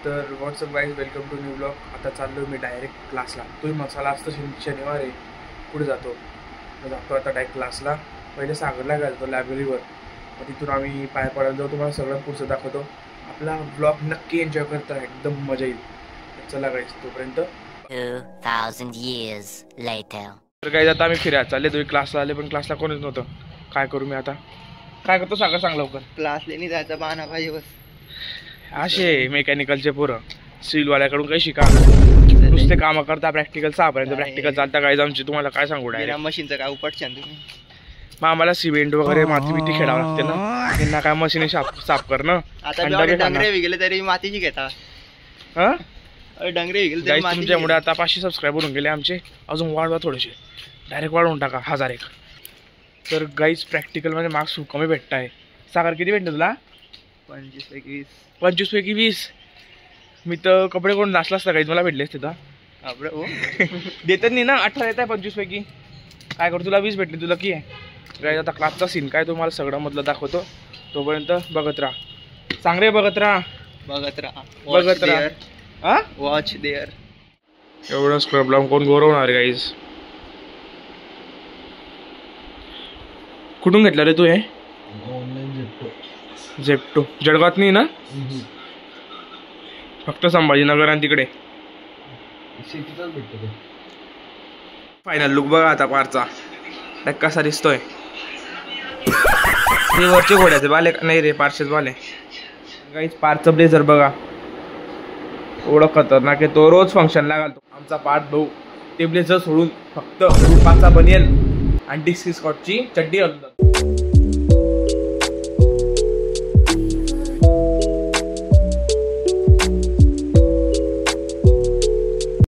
तर what's up guys, welcome to new blog. आता चाललो मी डायरेक्ट क्लासला. तुम्ही मसाला असतो शनिवार आहे, पुढे जातो आता डायरेक्ट क्लासला. पहिले सागरला घालतो लायब्ररीवर, मग तिथून आम्ही पाय पडायला जाऊ. तुम्हाला सगळं पुढचं दाखवतो. आपला ब्लॉग नक्की एन्जॉय करता, एकदम मजा येईल. चला गाईज, तोपर्यंत 2000 years later. तर गाईज आता आम्ही फिरायला चालले. तुम्ही क्लासला आले, पण क्लासला कोणीच नव्हतं. काय करू मी आता? काय करतो सागर, सांग लवकर. क्लासला नाही जायचं, बहाना पाहिजे बस. असे मेकॅनिकलचे पोरं सिलवाल्याकडून काही शिका, नुसते काम करता. प्रॅक्टिकल 6 पर्यंत प्रॅक्टिकल चालता गाईज आमची. तुम्हाला काय सांगू, डायरेक्ट मशीनचं काय उपटशान तुम्ही. मग आम्हाला सिमेंट वगैरे माती बिती खेळावं लागते ना. त्यांना काय मशीन साफ करणं. आता डंगरे गेले तरी मातीची घेता. डंगरे गेले तरी तुमच्यामुळे आता 500 सबस्क्राईब होऊन गेले आमचे. अजून वाढवा थोडेसे, डायरेक्ट वाढवून टाका 1001. तर गाईज प्रॅक्टिकल मध्ये मार्क्स खूप कमी भेटत आहे. सागर किती भेटतं तुला? 25 पैकी 20. 25 पैकी 20. मी तर कपडे कोण नाचला असता गाईज, मला भेटले असते तर. देतात नाही ना. 18 येत आहे 25 पैकी. काय करतो, तुला 20 भेटले, तुला की आहे गाईज. आता क्लासचा सीन काय तुम्हाला सगळं मधलं दाखवतो. तोपर्यंत बघत राहा. सांग रे, बघत राहा. बघत राहा. Watch there. एवढं स्क्रब लावून कोण गौरवणार गाईज. कुठून घेतलं रे तू हे? झेप्टो. जळगावात नाही ना? फक्त संभाजीनगर आणि तिकडे. फायनल लुक बघा आता पारचा. कसा दिसतोय. हे वरचे घोड्याचे बाले नाही रे, पारशेच बाले. गाईज पारचं ब्लेझर बघा, एवढं खतरनाक आहे. तो रोज फंक्शनला घालतो आमचा पार्थ भाऊ. ते ब्लेझर सोडून फक्त रुपाचा बनियन आणि डिस्की स्कॉटची चड्डी घालतो.